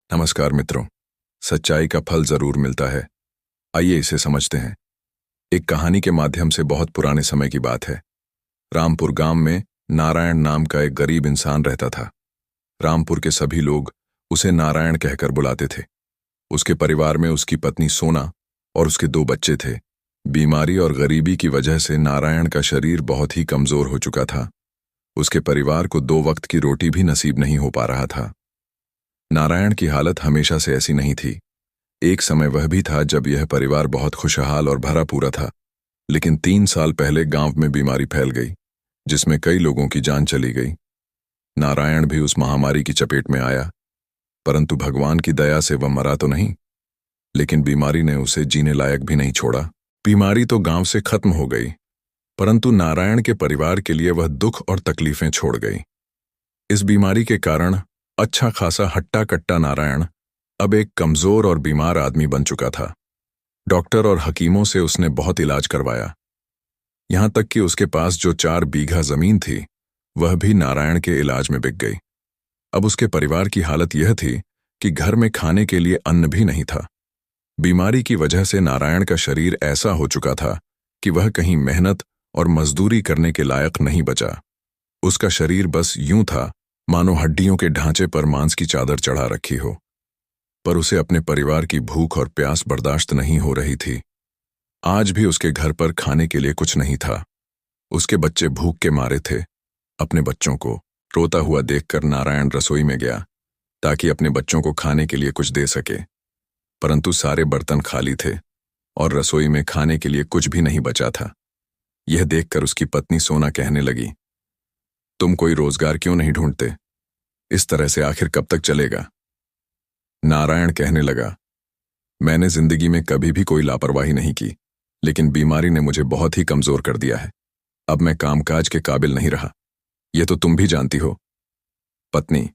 नमस्कार मित्रों। सच्चाई का फल जरूर मिलता है। आइए इसे समझते हैं। एक कहानी के माध्यम से बहुत पुराने समय की बात है। रामपुर गांव में नारायण नाम का एक गरीब इंसान रहता था। रामपुर के सभी लोग उसे नारायण कहकर बुलाते थे। उसके परिवार में उसकी पत्नी सोना और उसके 2 बच्चे थे। बीमारी और गरीबी की वजह से नारायण का शरीर बहुत ही कमजोर हो चुका था। उसके परिवार को 2 वक्त की रोटी भी नसीब नहीं हो पा रहा था। नारायण की हालत हमेशा से ऐसी नहीं थी। एक समय वह भी था जब यह परिवार बहुत खुशहाल और भरा पूरा था। लेकिन 3 साल पहले गांव में बीमारी फैल गई, जिसमें कई लोगों की जान चली गई। नारायण भी उस महामारी की चपेट में आया, परंतु भगवान की दया से वह मरा तो नहीं, लेकिन बीमारी ने उसे जीने लायक भी नहीं छोड़ा। बीमारी तो गांव से खत्म हो गई, परंतु नारायण के परिवार के लिए वह दुख और तकलीफें छोड़ गई। इस बीमारी के कारण अच्छा खासा हट्टा कट्टा नारायण अब एक कमजोर और बीमार आदमी बन चुका था। डॉक्टर और हकीमों से उसने बहुत इलाज करवाया, यहां तक कि उसके पास जो 4 बीघा जमीन थी वह भी नारायण के इलाज में बिक गई। अब उसके परिवार की हालत यह थी कि घर में खाने के लिए अन्न भी नहीं था। बीमारी की वजह से नारायण का शरीर ऐसा हो चुका था कि वह कहीं मेहनत और मजदूरी करने के लायक नहीं बचा। उसका शरीर बस यूं था मानो हड्डियों के ढांचे पर मांस की चादर चढ़ा रखी हो। पर उसे अपने परिवार की भूख और प्यास बर्दाश्त नहीं हो रही थी। आज भी उसके घर पर खाने के लिए कुछ नहीं था। उसके बच्चे भूख के मारे थे। अपने बच्चों को रोता हुआ देखकर नारायण रसोई में गया ताकि अपने बच्चों को खाने के लिए कुछ दे सके, परंतु सारे बर्तन खाली थे और रसोई में खाने के लिए कुछ भी नहीं बचा था। यह देखकर उसकी पत्नी सोना कहने लगी, तुम कोई रोजगार क्यों नहीं ढूंढते? इस तरह से आखिर कब तक चलेगा? नारायण कहने लगा, मैंने जिंदगी में कभी भी कोई लापरवाही नहीं की, लेकिन बीमारी ने मुझे बहुत ही कमजोर कर दिया है। अब मैं कामकाज के काबिल नहीं रहा। यह तो तुम भी जानती हो। पत्नी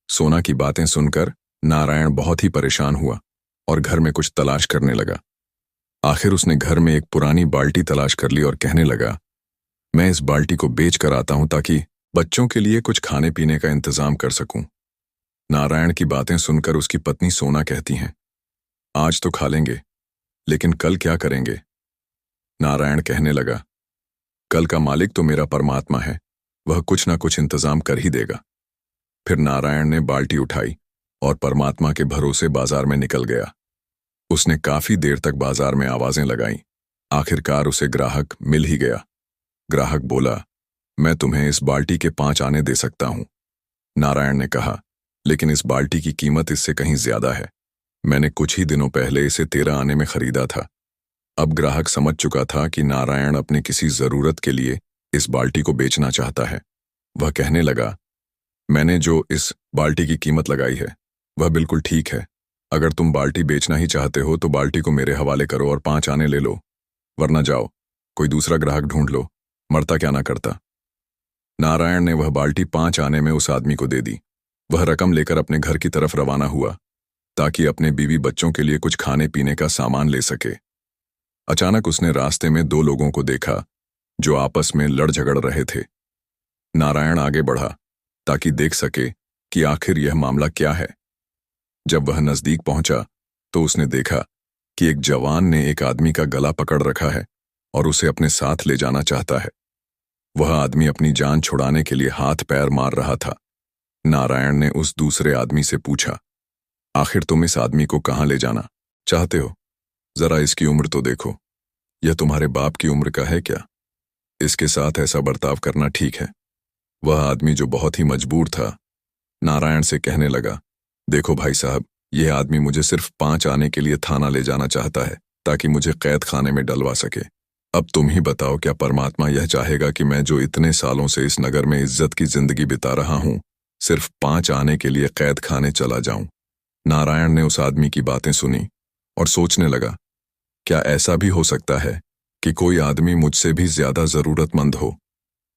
सोना की बातें सुनकर नारायण बहुत ही परेशान हुआ और घर में कुछ तलाश करने लगा। आखिर उसने घर में एक पुरानी बाल्टी तलाश कर ली और कहने लगा, मैं इस बाल्टी को बेच कर आता हूं ताकि बच्चों के लिए कुछ खाने पीने का इंतजाम कर सकूं। नारायण की बातें सुनकर उसकी पत्नी सोना कहती हैं, आज तो खा लेंगे, लेकिन कल क्या करेंगे? नारायण कहने लगा, कल का मालिक तो मेरा परमात्मा है, वह कुछ ना कुछ इंतजाम कर ही देगा। फिर नारायण ने बाल्टी उठाई और परमात्मा के भरोसे बाजार में निकल गया। उसने काफी देर तक बाजार में आवाजें लगाईं। आखिरकार उसे ग्राहक मिल ही गया। ग्राहक बोला, मैं तुम्हें इस बाल्टी के 5 आने दे सकता हूं। नारायण ने कहा, लेकिन इस बाल्टी की कीमत इससे कहीं ज्यादा है। मैंने कुछ ही दिनों पहले इसे 13 आने में खरीदा था। अब ग्राहक समझ चुका था कि नारायण अपने किसी जरूरत के लिए इस बाल्टी को बेचना चाहता है। वह कहने लगा, मैंने जो इस बाल्टी की कीमत लगाई है वह बिल्कुल ठीक है। अगर तुम बाल्टी बेचना ही चाहते हो तो बाल्टी को मेरे हवाले करो और 5 आने ले लो, वरना जाओ कोई दूसरा ग्राहक ढूंढ लो, मरता क्या ना करता। नारायण ने वह बाल्टी 5 आने में उस आदमी को दे दी। वह रकम लेकर अपने घर की तरफ रवाना हुआ ताकि अपने बीवी बच्चों के लिए कुछ खाने पीने का सामान ले सके। अचानक उसने रास्ते में 2 लोगों को देखा जो आपस में लड़ झगड़ रहे थे। नारायण आगे बढ़ा ताकि देख सके कि आखिर यह मामला क्या है। जब वह नजदीक पहुंचा तो उसने देखा कि एक जवान ने एक आदमी का गला पकड़ रखा है और उसे अपने साथ ले जाना चाहता है। वह आदमी अपनी जान छुड़ाने के लिए हाथ पैर मार रहा था। नारायण ने उस दूसरे आदमी से पूछा, आखिर तुम इस आदमी को कहां ले जाना चाहते हो? जरा इसकी उम्र तो देखो, यह तुम्हारे बाप की उम्र का है क्या? इसके साथ ऐसा बर्ताव करना ठीक है? वह आदमी जो बहुत ही मजबूर था नारायण से कहने लगा, देखो भाई साहब, यह आदमी मुझे सिर्फ 5 आने के लिए थाना ले जाना चाहता है ताकि मुझे कैद खाने में डलवा सके। अब तुम ही बताओ, क्या परमात्मा यह चाहेगा कि मैं जो इतने सालों से इस नगर में इज्जत की जिंदगी बिता रहा हूं, सिर्फ 5 आने के लिए कैद खाने चला जाऊं? नारायण ने उस आदमी की बातें सुनी और सोचने लगा, क्या ऐसा भी हो सकता है कि कोई आदमी मुझसे भी ज्यादा जरूरतमंद हो?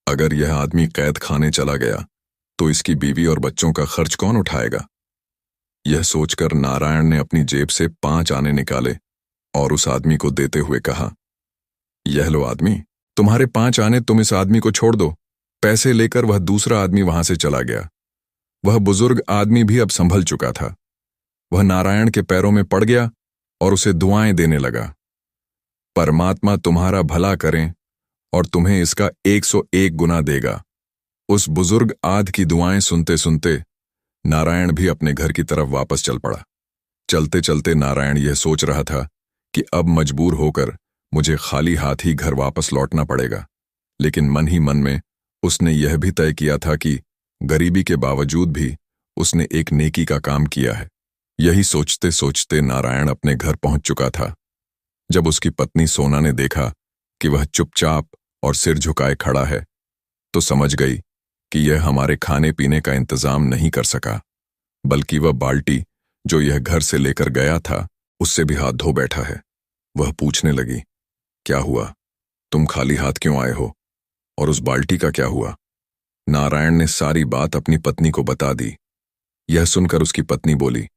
अगर यह आदमी कैद खाने चला गया तो इसकी बीवी और बच्चों का खर्च कौन उठाएगा? यह सोचकर नारायण ने अपनी जेब से 5 आने निकाले और उस आदमी को देते हुए कहा, यह लो आदमी, तुम्हारे 5 आने, तुम इस आदमी को छोड़ दो। पैसे लेकर वह दूसरा आदमी वहां से चला गया। वह बुजुर्ग आदमी भी अब संभल चुका था। वह नारायण के पैरों में पड़ गया और उसे दुआएं देने लगा। परमात्मा तुम्हारा भला करें और तुम्हें इसका 101 गुना देगा। उस बुजुर्ग आद की दुआएं सुनते सुनते नारायण भी अपने घर की तरफ वापस चल पड़ा। चलते चलते नारायण यह सोच रहा था कि अब मजबूर होकर मुझे खाली हाथ ही घर वापस लौटना पड़ेगा, लेकिन मन ही मन में उसने यह भी तय किया था कि गरीबी के बावजूद भी उसने एक नेकी का काम किया है। यही सोचते सोचते नारायण अपने घर पहुंच चुका था। जब उसकी पत्नी सोना ने देखा कि वह चुपचाप और सिर झुकाए खड़ा है, तो समझ गई कि यह हमारे खाने पीने का इंतजाम नहीं कर सका, बल्कि वह बाल्टी जो यह घर से लेकर गया था उससे भी हाथ धो बैठा है। वह पूछने लगी, क्या हुआ? तुम खाली हाथ क्यों आए हो? और उस बाल्टी का क्या हुआ? नारायण ने सारी बात अपनी पत्नी को बता दी। यह सुनकर उसकी पत्नी बोली,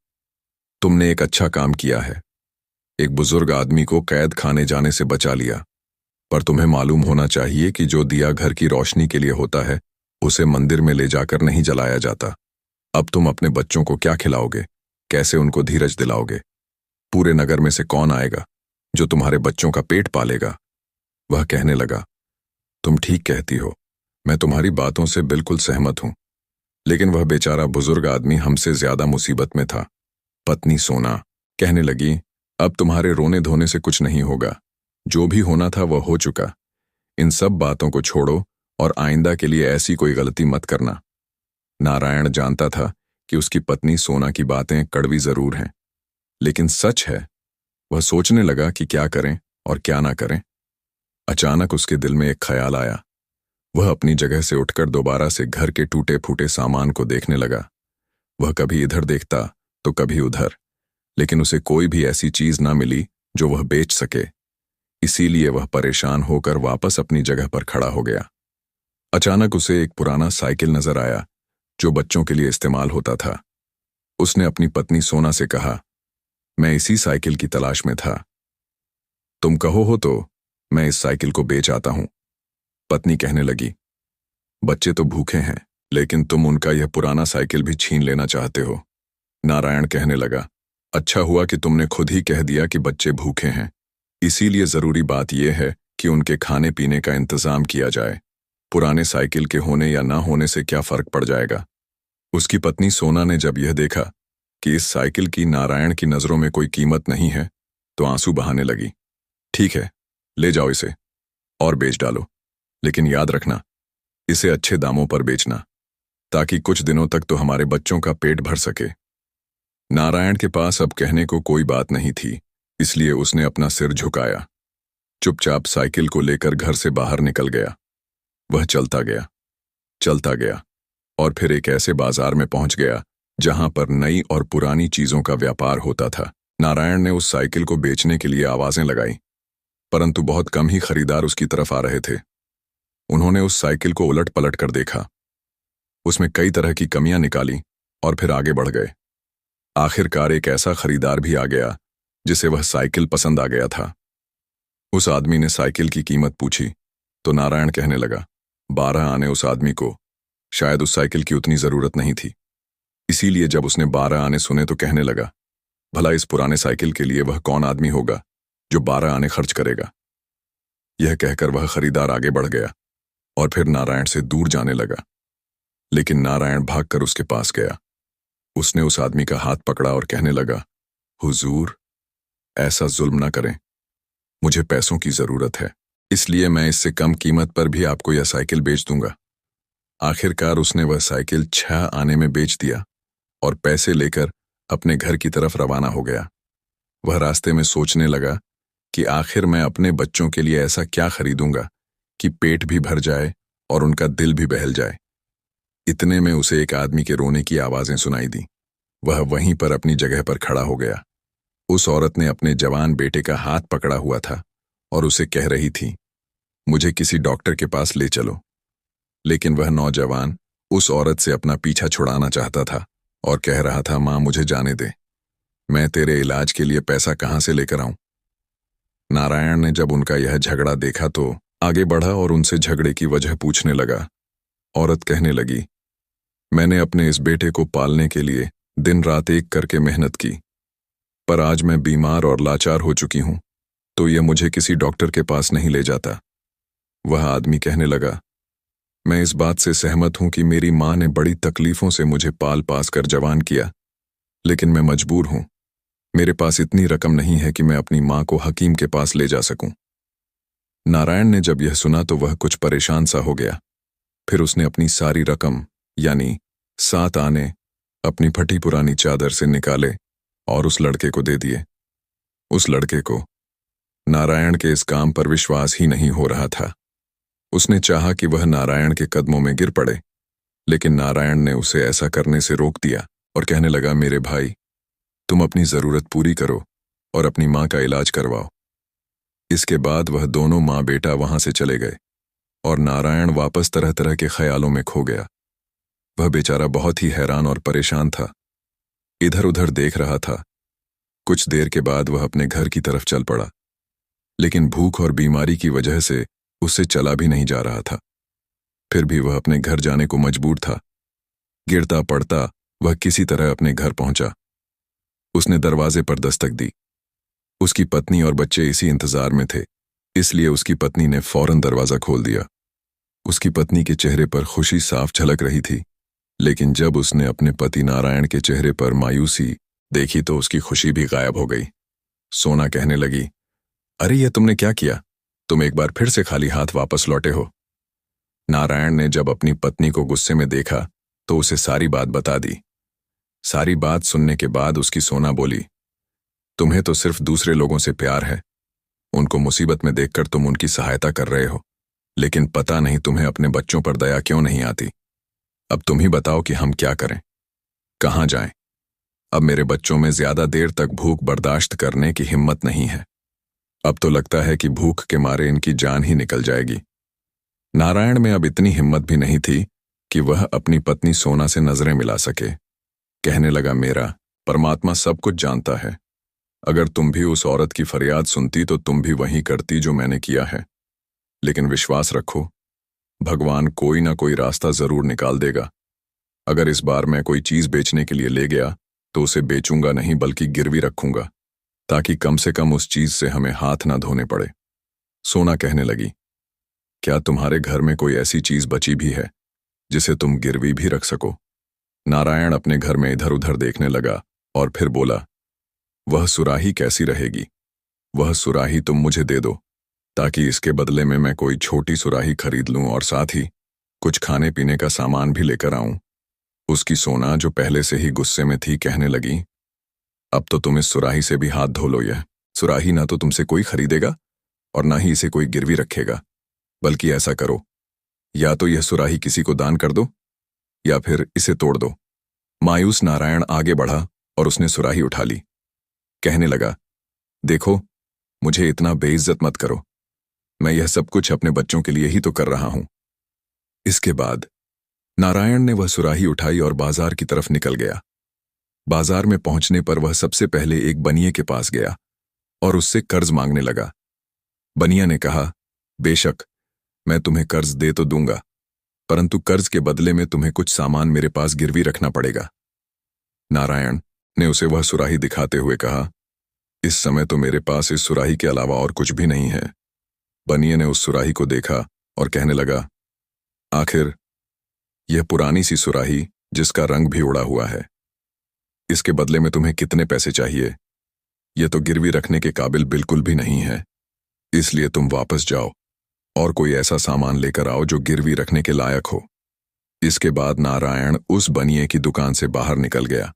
तुमने एक अच्छा काम किया है। एक बुजुर्ग आदमी को कैद खाने जाने से बचा लिया, पर तुम्हें मालूम होना चाहिए कि जो दिया घर की रोशनी के लिए होता है उसे मंदिर में ले जाकर नहीं जलाया जाता। अब तुम अपने बच्चों को क्या खिलाओगे? कैसे उनको धीरज दिलाओगे? पूरे नगर में से कौन आएगा जो तुम्हारे बच्चों का पेट पालेगा? वह कहने लगा, तुम ठीक कहती हो, मैं तुम्हारी बातों से बिल्कुल सहमत हूं। लेकिन वह बेचारा बुजुर्ग आदमी हमसे ज्यादा मुसीबत में था। पत्नी सोना कहने लगी, अब तुम्हारे रोने धोने से कुछ नहीं होगा। जो भी होना था वह हो चुका। इन सब बातों को छोड़ो और आइंदा के लिए ऐसी कोई गलती मत करना। नारायण जानता था कि उसकी पत्नी सोना की बातें कड़वी जरूर हैं, लेकिन सच है। वह सोचने लगा कि क्या करें और क्या ना करें। अचानक उसके दिल में एक ख्याल आया। वह अपनी जगह से उठकर दोबारा से घर के टूटे फूटे सामान को देखने लगा। वह कभी इधर देखता तो कभी उधर, लेकिन उसे कोई भी ऐसी चीज ना मिली जो वह बेच सके। इसीलिए वह परेशान होकर वापस अपनी जगह पर खड़ा हो गया। अचानक उसे एक पुराना साइकिल नजर आया जो बच्चों के लिए इस्तेमाल होता था। उसने अपनी पत्नी सोना से कहा, मैं इसी साइकिल की तलाश में था। तुम कहो हो तो मैं इस साइकिल को बेच आता हूं। पत्नी कहने लगी, बच्चे तो भूखे हैं, लेकिन तुम उनका यह पुराना साइकिल भी छीन लेना चाहते हो। नारायण कहने लगा, अच्छा हुआ कि तुमने खुद ही कह दिया कि बच्चे भूखे हैं। इसीलिए जरूरी बात यह है कि उनके खाने पीने का इंतजाम किया जाए। पुराने साइकिल के होने या ना होने से क्या फर्क पड़ जाएगा। उसकी पत्नी सोना ने जब यह देखा कि इस साइकिल की नारायण की नजरों में कोई कीमत नहीं है, तो आंसू बहाने लगी। ठीक है, ले जाओ इसे और बेच डालो, लेकिन याद रखना, इसे अच्छे दामों पर बेचना, ताकि कुछ दिनों तक तो हमारे बच्चों का पेट भर सके। नारायण के पास अब कहने को कोई बात नहीं थी, इसलिए उसने अपना सिर झुकाया, चुपचाप साइकिल को लेकर घर से बाहर निकल गया। वह चलता गया और फिर एक ऐसे बाजार में पहुंच गया जहां पर नई और पुरानी चीजों का व्यापार होता था। नारायण ने उस साइकिल को बेचने के लिए आवाजें लगाई, परंतु बहुत कम ही खरीदार उसकी तरफ आ रहे थे। उन्होंने उस साइकिल को उलट पलट कर देखा, उसमें कई तरह की कमियां निकाली और फिर आगे बढ़ गए। आखिरकार एक ऐसा खरीदार भी आ गया जिसे वह साइकिल पसंद आ गया था। उस आदमी ने साइकिल की कीमत पूछी तो नारायण कहने लगा, 12 आने। उस आदमी को शायद उस साइकिल की उतनी जरूरत नहीं थी, इसीलिए जब उसने 12 आने सुने तो कहने लगा, भला इस पुराने साइकिल के लिए वह कौन आदमी होगा जो 12 आने खर्च करेगा। यह कहकर वह खरीदार आगे बढ़ गया और फिर नारायण से दूर जाने लगा, लेकिन नारायण भागकर उसके पास गया। उसने उस आदमी का हाथ पकड़ा और कहने लगा, हुजूर, ऐसा जुल्म ना करें, मुझे पैसों की जरूरत है, इसलिए मैं इससे कम कीमत पर भी आपको यह साइकिल बेच दूंगा। आखिरकार उसने वह साइकिल 6 आने में बेच दिया और पैसे लेकर अपने घर की तरफ रवाना हो गया। वह रास्ते में सोचने लगा कि आखिर मैं अपने बच्चों के लिए ऐसा क्या खरीदूंगा कि पेट भी भर जाए और उनका दिल भी बहल जाए। इतने में उसे एक आदमी के रोने की आवाजें सुनाई दी। वह वहीं पर अपनी जगह पर खड़ा हो गया। उस औरत ने अपने जवान बेटे का हाथ पकड़ा हुआ था और उसे कह रही थी, मुझे किसी डॉक्टर के पास ले चलो। लेकिन वह नौजवान उस औरत से अपना पीछा छुड़ाना चाहता था और कह रहा था, मां मुझे जाने दे, मैं तेरे इलाज के लिए पैसा कहां से लेकर आऊं। नारायण ने जब उनका यह झगड़ा देखा तो आगे बढ़ा और उनसे झगड़े की वजह पूछने लगा। औरत कहने लगी, मैंने अपने इस बेटे को पालने के लिए दिन रात एक करके मेहनत की, पर आज मैं बीमार और लाचार हो चुकी हूं, तो यह मुझे किसी डॉक्टर के पास नहीं ले जाता। वह आदमी कहने लगा, मैं इस बात से सहमत हूं कि मेरी माँ ने बड़ी तकलीफों से मुझे पाल पास कर जवान किया, लेकिन मैं मजबूर हूं। मेरे पास इतनी रकम नहीं है कि मैं अपनी माँ को हकीम के पास ले जा सकूं। नारायण ने जब यह सुना तो वह कुछ परेशान सा हो गया। फिर उसने अपनी सारी रकम यानी 7 आने अपनी फटी पुरानी चादर से निकाले और उस लड़के को दे दिए। उस लड़के को नारायण के इस काम पर विश्वास ही नहीं हो रहा था। उसने चाहा कि वह नारायण के कदमों में गिर पड़े, लेकिन नारायण ने उसे ऐसा करने से रोक दिया और कहने लगा, मेरे भाई, तुम अपनी जरूरत पूरी करो और अपनी माँ का इलाज करवाओ। इसके बाद वह दोनों माँ बेटा वहां से चले गए और नारायण वापस तरह तरह के ख्यालों में खो गया। वह बेचारा बहुत ही हैरान और परेशान था, इधर उधर देख रहा था। कुछ देर के बाद वह अपने घर की तरफ चल पड़ा, लेकिन भूख और बीमारी की वजह से उससे चला भी नहीं जा रहा था। फिर भी वह अपने घर जाने को मजबूर था। गिरता पड़ता वह किसी तरह अपने घर पहुंचा। उसने दरवाजे पर दस्तक दी। उसकी पत्नी और बच्चे इसी इंतजार में थे, इसलिए उसकी पत्नी ने फौरन दरवाजा खोल दिया। उसकी पत्नी के चेहरे पर खुशी साफ झलक रही थी, लेकिन जब उसने अपने पति नारायण के चेहरे पर मायूसी देखी तो उसकी खुशी भी गायब हो गई। सोना कहने लगी, अरे ये तुमने क्या किया? तुम एक बार फिर से खाली हाथ वापस लौटे हो। नारायण ने जब अपनी पत्नी को गुस्से में देखा तो उसे सारी बात बता दी। सारी बात सुनने के बाद उसकी सोना बोली, तुम्हें तो सिर्फ दूसरे लोगों से प्यार है। उनको मुसीबत में देखकर तुम उनकी सहायता कर रहे हो, लेकिन पता नहीं तुम्हें अपने बच्चों पर दया क्यों नहीं आती। अब तुम ही बताओ कि हम क्या करें, कहाँ जाएं? अब मेरे बच्चों में ज्यादा देर तक भूख बर्दाश्त करने की हिम्मत नहीं है। अब तो लगता है कि भूख के मारे इनकी जान ही निकल जाएगी। नारायण में अब इतनी हिम्मत भी नहीं थी कि वह अपनी पत्नी सोना से नजरें मिला सके। कहने लगा, मेरा परमात्मा सब कुछ जानता है। अगर तुम भी उस औरत की फरियाद सुनती तो तुम भी वही करती जो मैंने किया है। लेकिन विश्वास रखो, भगवान कोई ना कोई रास्ता जरूर निकाल देगा। अगर इस बार मैं कोई चीज बेचने के लिए ले गया तो उसे बेचूंगा नहीं बल्कि गिरवी रखूंगा, ताकि कम से कम उस चीज से हमें हाथ ना धोने पड़े। सोना कहने लगी, क्या तुम्हारे घर में कोई ऐसी चीज बची भी है जिसे तुम गिरवी भी रख सको? नारायण अपने घर में इधर उधर देखने लगा और फिर बोला, वह सुराही कैसी रहेगी? वह सुराही तुम मुझे दे दो, ताकि इसके बदले में मैं कोई छोटी सुराही खरीद लूं और साथ ही कुछ खाने पीने का सामान भी लेकर आऊं। उसकी सोना, जो पहले से ही गुस्से में थी, कहने लगी, अब तो तुम इस सुराही से भी हाथ धो लो। यह सुराही ना तो तुमसे कोई खरीदेगा और ना ही इसे कोई गिरवी रखेगा। बल्कि ऐसा करो, या तो यह सुराही किसी को दान कर दो या फिर इसे तोड़ दो। मायूस नारायण आगे बढ़ा और उसने सुराही उठा ली। कहने लगा, देखो, मुझे इतना बेइज्जत मत करो। मैं यह सब कुछ अपने बच्चों के लिए ही तो कर रहा हूं। इसके बाद नारायण ने वह सुराही उठाई और बाजार की तरफ निकल गया। बाजार में पहुंचने पर वह सबसे पहले एक बनिए के पास गया और उससे कर्ज मांगने लगा। बनिया ने कहा, बेशक, मैं तुम्हें कर्ज दे तो दूंगा, परंतु कर्ज के बदले में तुम्हें कुछ सामान मेरे पास गिरवी रखना पड़ेगा। नारायण ने उसे वह सुराही दिखाते हुए कहा, इस समय तो मेरे पास इस सुराही के अलावा और कुछ भी नहीं है। बनिए ने उस सुराही को देखा और कहने लगा, आखिर यह पुरानी सी सुराही जिसका रंग भी उड़ा हुआ है, इसके बदले में तुम्हें कितने पैसे चाहिए? यह तो गिरवी रखने के काबिल बिल्कुल भी नहीं है, इसलिए तुम वापस जाओ और कोई ऐसा सामान लेकर आओ जो गिरवी रखने के लायक हो। इसके बाद नारायण उस बनिए की दुकान से बाहर निकल गया।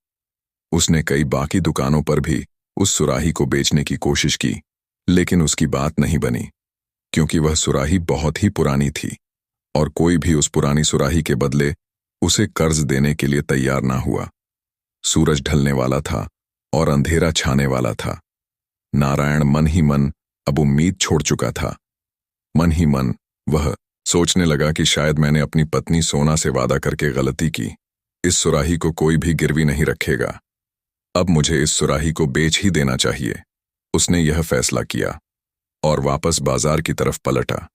उसने कई बाकी दुकानों पर भी उस सुराही को बेचने की कोशिश की, लेकिन उसकी बात नहीं बनी, क्योंकि वह सुराही बहुत ही पुरानी थी और कोई भी उस पुरानी सुराही के बदले उसे कर्ज देने के लिए तैयार ना हुआ। सूरज ढलने वाला था और अंधेरा छाने वाला था। नारायण मन ही मन अब उम्मीद छोड़ चुका था। मन ही मन वह सोचने लगा कि शायद मैंने अपनी पत्नी सोना से वादा करके गलती की। इस सुराही को कोई भी गिरवी नहीं रखेगा। अब मुझे इस सुराही को बेच ही देना चाहिए। उसने यह फैसला किया और वापस बाजार की तरफ पलटा।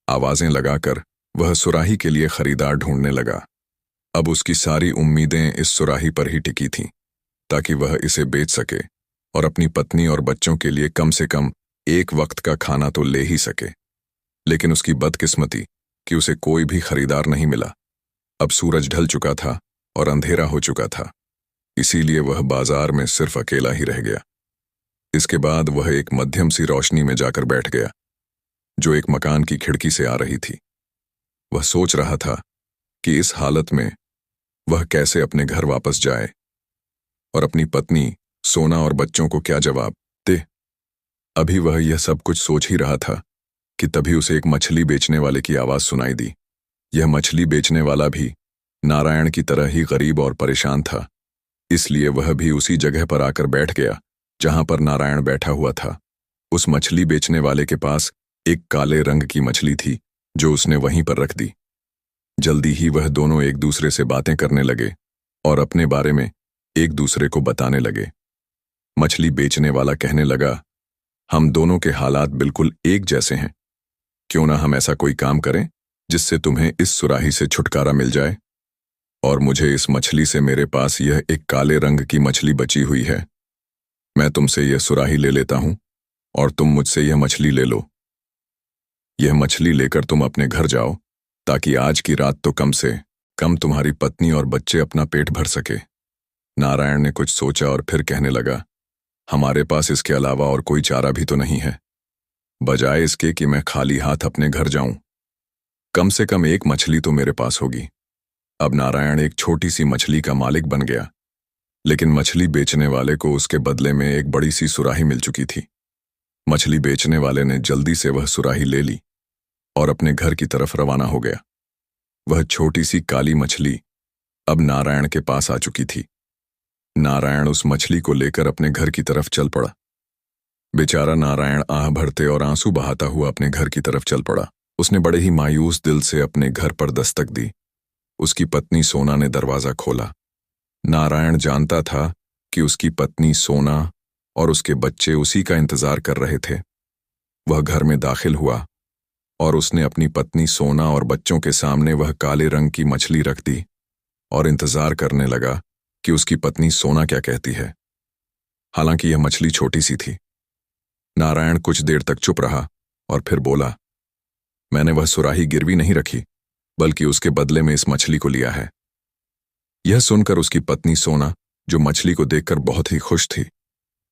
आवाजें लगाकर वह सुराही के लिए खरीदार ढूंढने लगा। अब उसकी सारी उम्मीदें इस सुराही पर ही टिकी थीं, ताकि वह इसे बेच सके। और अपनी पत्नी और बच्चों के लिए कम से कम एक वक्त का खाना तो ले ही सके। लेकिन उसकी बदकिस्मती कि उसे कोई भी खरीदार नहीं मिला। अब सूरज ढल चुका था और अंधेरा हो चुका था, इसीलिए वह बाजार में सिर्फ अकेला ही रह गया। इसके बाद वह एक मध्यम सी रोशनी में जाकर बैठ गया, जो एक मकान की खिड़की से आ रही थी। वह सोच रहा था कि इस हालत में वह कैसे अपने घर वापस जाए और अपनी पत्नी, सोना और बच्चों को क्या जवाब दे। अभी वह यह सब कुछ सोच ही रहा था कि तभी उसे एक मछली बेचने वाले की आवाज सुनाई दी। यह मछली बेचने वाला भी नारायण की तरह ही गरीब और परेशान था, इसलिए वह भी उसी जगह पर आकर बैठ गया जहां पर नारायण बैठा हुआ था। उस मछली बेचने वाले के पास एक काले रंग की मछली थी, जो उसने वहीं पर रख दी। जल्दी ही वह दोनों एक दूसरे से बातें करने लगे और अपने बारे में एक दूसरे को बताने लगे। मछली बेचने वाला कहने लगा, हम दोनों के हालात बिल्कुल एक जैसे हैं। क्यों ना हम ऐसा कोई काम करें जिससे तुम्हें इस सुराही से छुटकारा मिल जाए, और मुझे इस मछली से मेरे पास यह एक काले रंग की मछली बची हुई है। मैं तुमसे यह सुराही ले लेता हूं और तुम मुझसे यह मछली ले लो। यह मछली लेकर तुम अपने घर जाओ, ताकि आज की रात तो कम से कम तुम्हारी पत्नी और बच्चे अपना पेट भर सके। नारायण ने कुछ सोचा और फिर कहने लगा, हमारे पास इसके अलावा और कोई चारा भी तो नहीं है। बजाय इसके कि मैं खाली हाथ अपने घर जाऊं, कम से कम एक मछली तो मेरे पास होगी। अब नारायण एक छोटी सी मछली का मालिक बन गया, लेकिन मछली बेचने वाले को उसके बदले में एक बड़ी सी सुराही मिल चुकी थी। मछली बेचने वाले ने जल्दी से वह सुराही ले ली और अपने घर की तरफ रवाना हो गया। वह छोटी सी काली मछली अब नारायण के पास आ चुकी थी। नारायण उस मछली को लेकर अपने घर की तरफ चल पड़ा। बेचारा नारायण आह भरते और आंसू बहाता हुआ अपने घर की तरफ चल पड़ा। उसने बड़े ही मायूस दिल से अपने घर पर दस्तक दी। उसकी पत्नी सोना ने दरवाजा खोला। नारायण जानता था कि उसकी पत्नी सोना और उसके बच्चे उसी का इंतजार कर रहे थे। वह घर में दाखिल हुआ और उसने अपनी पत्नी सोना और बच्चों के सामने वह काले रंग की मछली रख दी और इंतजार करने लगा कि उसकी पत्नी सोना क्या कहती है। हालांकि यह मछली छोटी सी थी। नारायण कुछ देर तक चुप रहा और फिर बोला, मैंने वह सुराही गिरवी नहीं रखी, बल्कि उसके बदले में इस मछली को लिया है। यह सुनकर उसकी पत्नी सोना, जो मछली को देखकर बहुत ही खुश थी,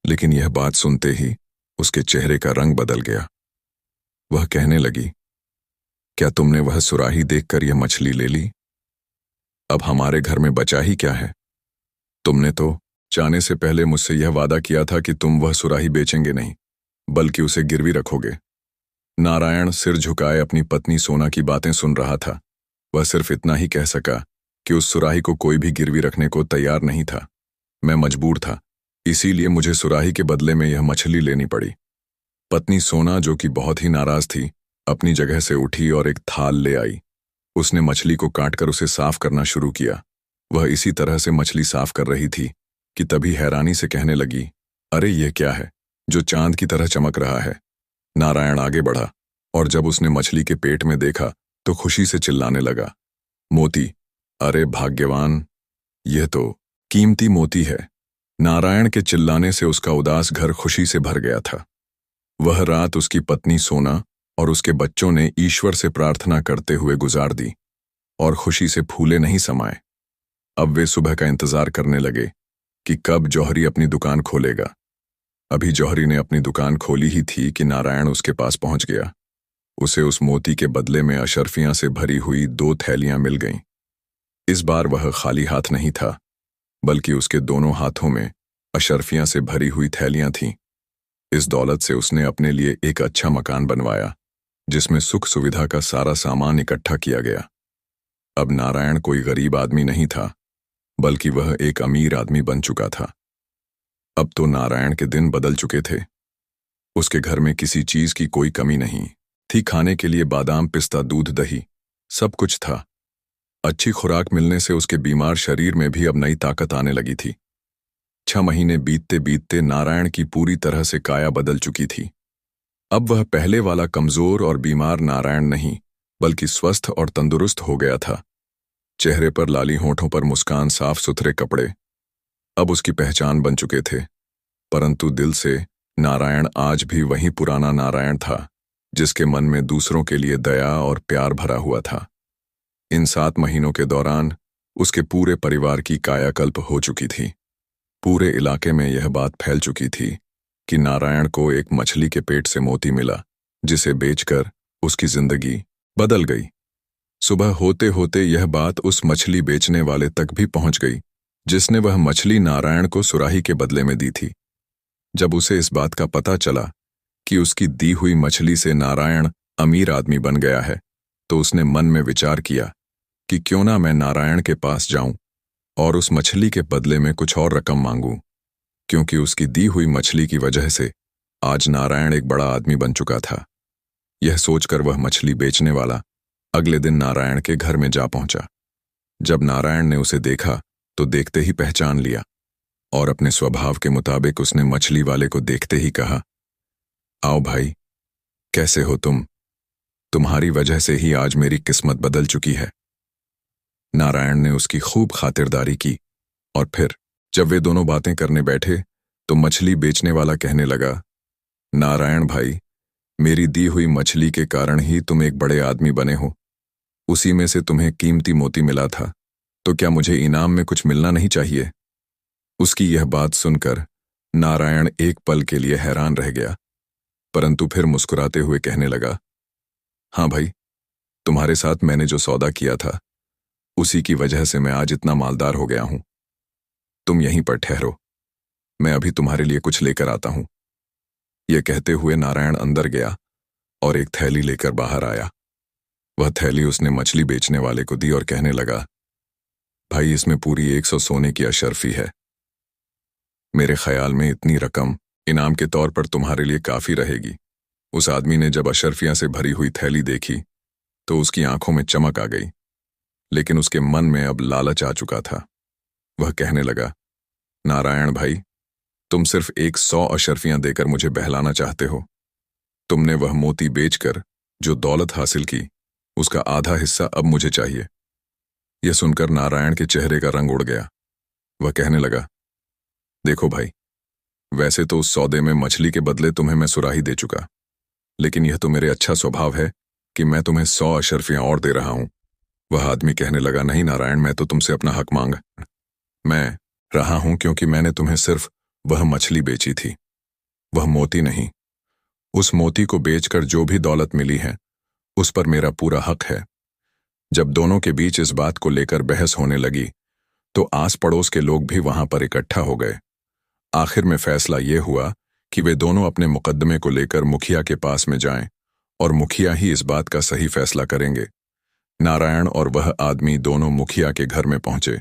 लेकिन यह बात सुनते ही उसके चेहरे का रंग बदल गया। वह कहने लगी, क्या तुमने वह सुराही देखकर यह मछली ले ली? अब हमारे घर में बचा ही क्या है? तुमने तो जाने से पहले मुझसे यह वादा किया था कि तुम वह सुराही बेचेंगे नहीं, बल्कि उसे गिरवी रखोगे। नारायण सिर झुकाए अपनी पत्नी सोना की बातें सुन रहा था। वह सिर्फ इतना ही कह सका कि उस सुराही को कोई भी गिरवी रखने को तैयार नहीं था। मैं मजबूर था, इसीलिए मुझे सुराही के बदले में यह मछली लेनी पड़ी। पत्नी सोना, जो कि बहुत ही नाराज थी, अपनी जगह से उठी और एक थाल ले आई। उसने मछली को काटकर उसे साफ करना शुरू किया। वह इसी तरह से मछली साफ कर रही थी कि तभी हैरानी से कहने लगी, अरे यह क्या है जो चांद की तरह चमक रहा है? नारायण आगे बढ़ा और जब उसने मछली के पेट में देखा तो खुशी से चिल्लाने लगा, मोती! अरे भाग्यवान, यह तो कीमती मोती है। नारायण के चिल्लाने से उसका उदास घर खुशी से भर गया था। वह रात उसकी पत्नी सोना और उसके बच्चों ने ईश्वर से प्रार्थना करते हुए गुजार दी और खुशी से फूले नहीं समाये। अब वे सुबह का इंतजार करने लगे कि कब जौहरी अपनी दुकान खोलेगा। अभी जौहरी ने अपनी दुकान खोली ही थी कि नारायण उसके पास पहुंच गया। उसे उस मोती के बदले में अशर्फियां से भरी हुई 2 थैलियां मिल गईं। इस बार वह खाली हाथ नहीं था, बल्कि उसके दोनों हाथों में अशर्फियां से भरी हुई थैलियां थीं। इस दौलत से उसने अपने लिए एक अच्छा मकान बनवाया, जिसमें सुख सुविधा का सारा सामान इकट्ठा किया गया। अब नारायण कोई गरीब आदमी नहीं था, बल्कि वह एक अमीर आदमी बन चुका था। अब तो नारायण के दिन बदल चुके थे। उसके घर में किसी चीज की कोई कमी नहीं थी। खाने के लिए बादाम, पिस्ता, दूध, दही सब कुछ था। अच्छी खुराक मिलने से उसके बीमार शरीर में भी अब नई ताकत आने लगी थी। 6 महीने बीतते बीतते नारायण की पूरी तरह से काया बदल चुकी थी। अब वह पहले वाला कमजोर और बीमार नारायण नहीं, बल्कि स्वस्थ और तंदुरुस्त हो गया था। चेहरे पर लाली, होठों पर मुस्कान, साफ सुथरे कपड़े अब उसकी पहचान बन चुके थे। परंतु दिल से नारायण आज भी वही पुराना नारायण था, जिसके मन में दूसरों के लिए दया और प्यार भरा हुआ था। इन 7 महीनों के दौरान उसके पूरे परिवार की कायाकल्प हो चुकी थी। पूरे इलाके में यह बात फैल चुकी थी कि नारायण को एक मछली के पेट से मोती मिला, जिसे बेचकर उसकी जिंदगी बदल गई। सुबह होते होते यह बात उस मछली बेचने वाले तक भी पहुंच गई, जिसने वह मछली नारायण को सुराही के बदले में दी थी। जब उसे इस बात का पता चला कि उसकी दी हुई मछली से नारायण अमीर आदमी बन गया है, तो उसने मन में विचार किया कि क्यों ना मैं नारायण के पास जाऊं और उस मछली के बदले में कुछ और रकम मांगूं, क्योंकि उसकी दी हुई मछली की वजह से आज नारायण एक बड़ा आदमी बन चुका था। यह सोचकर वह मछली बेचने वाला अगले दिन नारायण के घर में जा पहुंचा। जब नारायण ने उसे देखा तो देखते ही पहचान लिया और अपने स्वभाव के मुताबिक उसने मछली वाले को देखते ही कहा, आओ भाई, कैसे हो तुम? तुम्हारी वजह से ही आज मेरी किस्मत बदल चुकी है। नारायण ने उसकी खूब खातिरदारी की और फिर जब वे दोनों बातें करने बैठे तो मछली बेचने वाला कहने लगा, नारायण भाई, मेरी दी हुई मछली के कारण ही तुम एक बड़े आदमी बने हो। उसी में से तुम्हें कीमती मोती मिला था, तो क्या मुझे इनाम में कुछ मिलना नहीं चाहिए? उसकी यह बात सुनकर नारायण एक पल के लिए हैरान रह गया, परंतु फिर मुस्कुराते हुए कहने लगा, हाँ भाई, तुम्हारे साथ मैंने जो सौदा किया था उसी की वजह से मैं आज इतना मालदार हो गया हूं। तुम यहीं पर ठहरो, मैं अभी तुम्हारे लिए कुछ लेकर आता हूं। यह कहते हुए नारायण अंदर गया और एक थैली लेकर बाहर आया। वह थैली उसने मछली बेचने वाले को दी और कहने लगा, भाई, इसमें पूरी 100 सोने की अशर्फी है। मेरे ख्याल में इतनी रकम इनाम के तौर पर तुम्हारे लिए काफी रहेगी। उस आदमी ने जब अशर्फियां से भरी हुई थैली देखी तो उसकी आंखों में चमक आ गई, लेकिन उसके मन में अब लालच आ चुका था। वह कहने लगा, नारायण भाई, तुम सिर्फ 100 अशर्फियां देकर मुझे बहलाना चाहते हो। तुमने वह मोती बेचकर जो दौलत हासिल की, उसका आधा हिस्सा अब मुझे चाहिए। यह सुनकर नारायण के चेहरे का रंग उड़ गया। वह कहने लगा, देखो भाई, वैसे तो उस सौदे में मछली के बदले तुम्हें मैं सुराही दे चुका, लेकिन यह तो मेरे अच्छा स्वभाव है कि मैं तुम्हें 100 अशर्फियां और दे रहा हूं। वह आदमी कहने लगा, नहीं नारायण, मैं तो तुमसे अपना हक मांग मैं रहा हूं, क्योंकि मैंने तुम्हें सिर्फ वह मछली बेची थी, वह मोती नहीं। उस मोती को बेचकर जो भी दौलत मिली है उस पर मेरा पूरा हक है। जब दोनों के बीच इस बात को लेकर बहस होने लगी तो आस पड़ोस के लोग भी वहां पर इकट्ठा हो गए। आखिर में फैसला यह हुआ कि वे दोनों अपने मुकदमे को लेकर मुखिया के पास में जाएं और मुखिया ही इस बात का सही फैसला करेंगे। नारायण और वह आदमी दोनों मुखिया के घर में पहुंचे।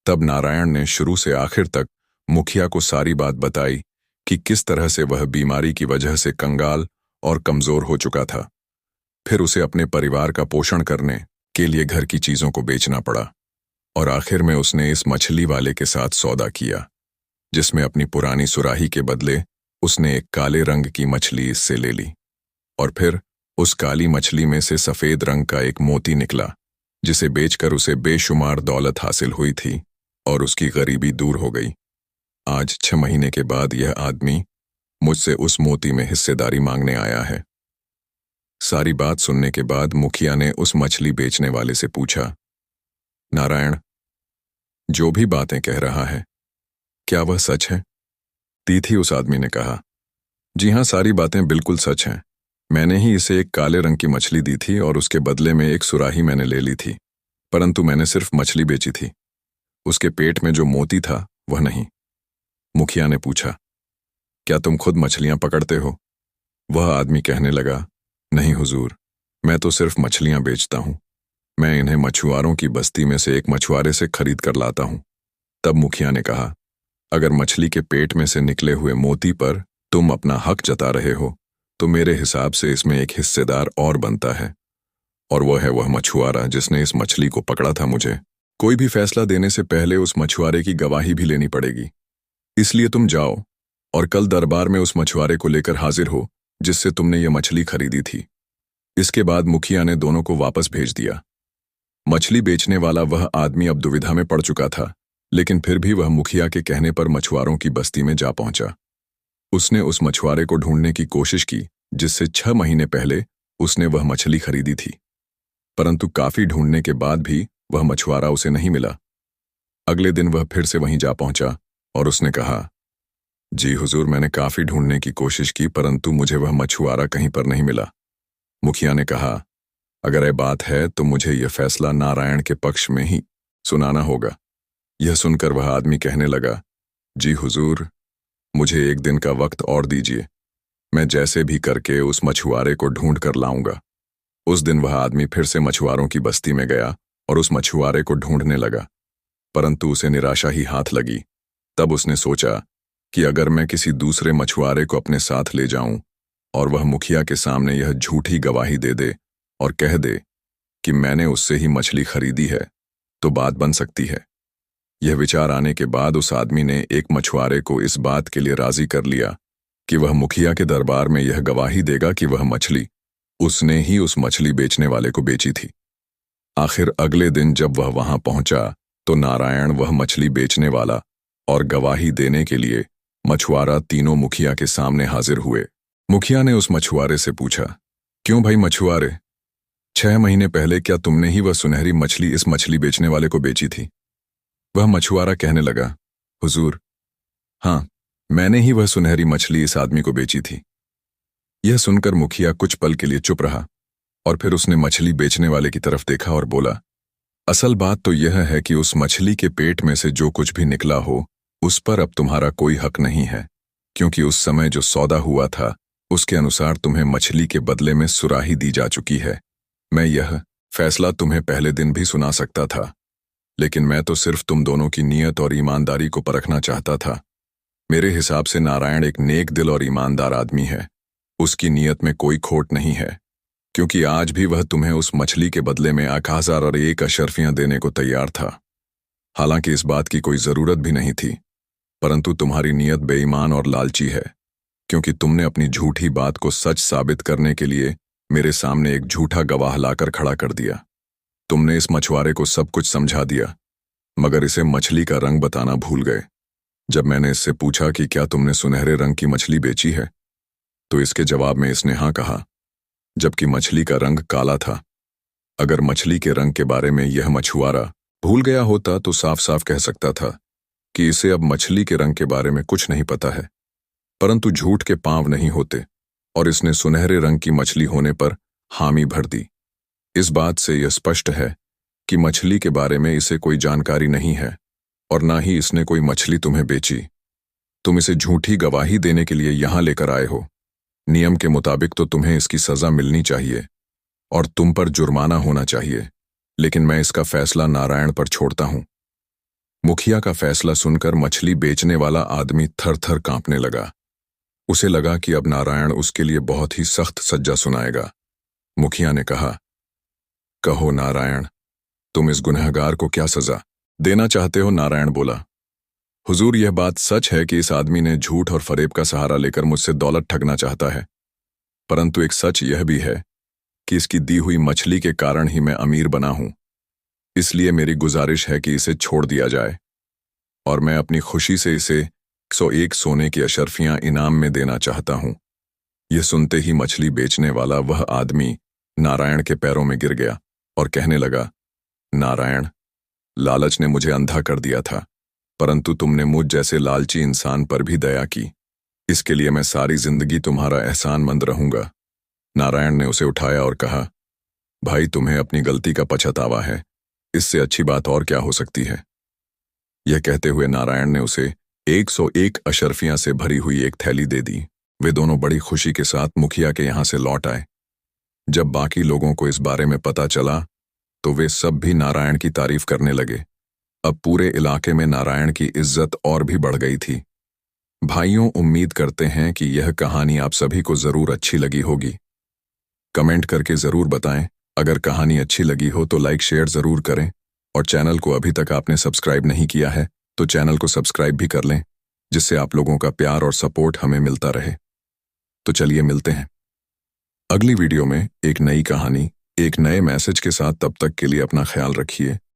तब नारायण ने शुरू से आखिर तक मुखिया को सारी बात बताई कि किस तरह से वह बीमारी की वजह से कंगाल और कमजोर हो चुका था। फिर उसे अपने परिवार का पोषण करने के लिए घर की चीजों को बेचना पड़ा और आखिर में उसने इस मछली वाले के साथ सौदा किया, जिसमें अपनी पुरानी सुराही के बदले उसने एक काले रंग की मछली इससे ले ली और फिर उस काली मछली में से सफेद रंग का एक मोती निकला, जिसे बेचकर उसे बेशुमार दौलत हासिल हुई थी और उसकी गरीबी दूर हो गई। आज 6 महीने के बाद यह आदमी मुझसे उस मोती में हिस्सेदारी मांगने आया है। सारी बात सुनने के बाद मुखिया ने उस मछली बेचने वाले से पूछा, नारायण, जो भी बातें कह रहा है क्या वह सच है? तीथी उस आदमी ने कहा, जी हाँ, सारी बातें बिल्कुल सच हैं। मैंने ही इसे एक काले रंग की मछली दी थी और उसके बदले में एक सुराही मैंने ले ली थी, परंतु मैंने सिर्फ मछली बेची थी। उसके पेट में जो मोती था वह नहीं। मुखिया ने पूछा, क्या तुम खुद मछलियां पकड़ते हो? वह आदमी कहने लगा, नहीं हुजूर, मैं तो सिर्फ मछलियां बेचता हूं। मैं इन्हें मछुआरों की बस्ती में से एक मछुआरे से खरीद कर लाता हूं। तब मुखिया ने कहा, अगर मछली के पेट में से निकले हुए मोती पर तुम अपना हक जता रहे हो तो मेरे हिसाब से इसमें एक हिस्सेदार और बनता है, और वह है वह मछुआरा जिसने इस मछली को पकड़ा था मुझे। कोई भी फैसला देने से पहले उस मछुआरे की गवाही भी लेनी पड़ेगी। इसलिए तुम जाओ और कल दरबार में उस मछुआरे को लेकर हाजिर हो जिससे तुमने ये मछली खरीदी थी। इसके बाद मुखिया ने दोनों को वापस भेज दिया। मछली बेचने वाला वह आदमी अब दुविधा में पड़ चुका था लेकिन फिर भी वह मुखिया के कहने पर मछुआरों की बस्ती में जा पहुंचा। उसने उस मछुआरे को ढूंढने की कोशिश की जिससे 6 महीने पहले उसने वह मछली खरीदी थी, परंतु काफी ढूंढने के बाद भी वह मछुआरा उसे नहीं मिला। अगले दिन वह फिर से वहीं जा पहुंचा और उसने कहा, जी हुजूर, मैंने काफी ढूंढने की कोशिश की परंतु मुझे वह मछुआरा कहीं पर नहीं मिला। मुखिया ने कहा, अगर यह बात है तो मुझे यह फैसला नारायण के पक्ष में ही सुनाना होगा। यह सुनकर वह आदमी कहने लगा, जी हुजूर, मुझे एक दिन का वक्त और दीजिए, मैं जैसे भी करके उस मछुआरे को ढूंढ कर लाऊंगा। उस दिन वह आदमी फिर से मछुआरों की बस्ती में गया और उस मछुआरे को ढूंढने लगा, परंतु उसे निराशा ही हाथ लगी। तब उसने सोचा कि अगर मैं किसी दूसरे मछुआरे को अपने साथ ले जाऊं और वह मुखिया के सामने यह झूठी गवाही दे दे और कह दे कि मैंने उससे ही मछली खरीदी है, तो बात बन सकती है। यह विचार आने के बाद उस आदमी ने एक मछुआरे को इस बात के लिए राजी कर लिया कि वह मुखिया के दरबार में यह गवाही देगा कि वह मछली उसने ही उस मछली बेचने वाले को बेची थी। आखिर अगले दिन जब वह वहां पहुंचा तो नारायण, वह मछली बेचने वाला और गवाही देने के लिए मछुआरा तीनों मुखिया के सामने हाजिर हुए। मुखिया ने उस मछुआरे से पूछा, क्यों भाई मछुआरे, 6 महीने पहले क्या तुमने ही वह सुनहरी मछली इस मछली बेचने वाले को बेची थी? वह मछुआरा कहने लगा, हुजूर, हाँ, मैंने ही वह सुनहरी मछली इस आदमी को बेची थी। यह सुनकर मुखिया कुछ पल के लिए चुप रहा और फिर उसने मछली बेचने वाले की तरफ देखा और बोला, असल बात तो यह है कि उस मछली के पेट में से जो कुछ भी निकला हो उस पर अब तुम्हारा कोई हक नहीं है, क्योंकि उस समय जो सौदा हुआ था उसके अनुसार तुम्हें मछली के बदले में सुराही दी जा चुकी है। मैं यह फैसला तुम्हें पहले दिन भी सुना सकता था, लेकिन मैं तो सिर्फ तुम दोनों की नीयत और ईमानदारी को परखना चाहता था। मेरे हिसाब से नारायण एक नेक दिल और ईमानदार आदमी है। उसकी नीयत में कोई खोट नहीं है, क्योंकि आज भी वह तुम्हें उस मछली के बदले में 1001 अशर्फियां देने को तैयार था। हालांकि इस बात की कोई जरूरत भी नहीं थी, परंतु तुम्हारी नीयत बेईमान और लालची है, क्योंकि तुमने अपनी झूठी बात को सच साबित करने के लिए मेरे सामने एक झूठा गवाह लाकर खड़ा कर दिया। तुमने इस मछुआरे को सब कुछ समझा दिया, मगर इसे मछली का रंग बताना भूल गए। जब मैंने इससे पूछा कि क्या तुमने सुनहरे रंग की मछली बेची है, तो इसके जवाब में इसने हाँ कहा, जबकि मछली का रंग काला था। अगर मछली के रंग के बारे में यह मछुआरा भूल गया होता तो साफ साफ कह सकता था कि इसे अब मछली के रंग के बारे में कुछ नहीं पता है, परंतु झूठ के पांव नहीं होते और इसने सुनहरे रंग की मछली होने पर हामी भर दी। इस बात से यह स्पष्ट है कि मछली के बारे में इसे कोई जानकारी नहीं है और ना ही इसने कोई मछली तुम्हें बेची। तुम इसे झूठी गवाही देने के लिए यहां लेकर आए हो। नियम के मुताबिक तो तुम्हें इसकी सजा मिलनी चाहिए और तुम पर जुर्माना होना चाहिए, लेकिन मैं इसका फैसला नारायण पर छोड़ता हूं। मुखिया का फैसला सुनकर मछली बेचने वाला आदमी थर थर कांपने लगा। उसे लगा कि अब नारायण उसके लिए बहुत ही सख्त सजा सुनाएगा। मुखिया ने कहा, कहो नारायण, तुम इस गुनहगार को क्या सजा देना चाहते हो? नारायण बोला, हुजूर, यह बात सच है कि इस आदमी ने झूठ और फरेब का सहारा लेकर मुझसे दौलत ठगना चाहता है, परंतु एक सच यह भी है कि इसकी दी हुई मछली के कारण ही मैं अमीर बना हूं। इसलिए मेरी गुजारिश है कि इसे छोड़ दिया जाए और मैं अपनी खुशी से इसे 101 सोने की अशर्फियां इनाम में देना चाहता हूं। यह सुनते ही मछली बेचने वाला वह आदमी नारायण के पैरों में गिर गया और कहने लगा, नारायण, लालच ने मुझे अंधा कर दिया था, परंतु तुमने मुझ जैसे लालची इंसान पर भी दया की। इसके लिए मैं सारी जिंदगी तुम्हारा एहसानमंद रहूंगा। नारायण ने उसे उठाया और कहा, भाई, तुम्हें अपनी गलती का पछतावा है, इससे अच्छी बात और क्या हो सकती है? यह कहते हुए नारायण ने उसे 101 अशर्फियां से भरी हुई एक थैली दे दी। वे दोनों बड़ी खुशी के साथ मुखिया के यहां से लौट आए। जब बाकी लोगों को इस बारे में पता चला तो वे सब भी नारायण की तारीफ करने लगे। अब पूरे इलाके में नारायण की इज्जत और भी बढ़ गई थी। भाइयों, उम्मीद करते हैं कि यह कहानी आप सभी को जरूर अच्छी लगी होगी। कमेंट करके जरूर बताएं। अगर कहानी अच्छी लगी हो तो लाइक शेयर जरूर करें और चैनल को अभी तक आपने सब्सक्राइब नहीं किया है तो चैनल को सब्सक्राइब भी कर लें, जिससे आप लोगों का प्यार और सपोर्ट हमें मिलता रहे। तो चलिए मिलते हैं अगली वीडियो में एक नई कहानी, एक नए मैसेज के साथ। तब तक के लिए अपना ख्याल रखिए।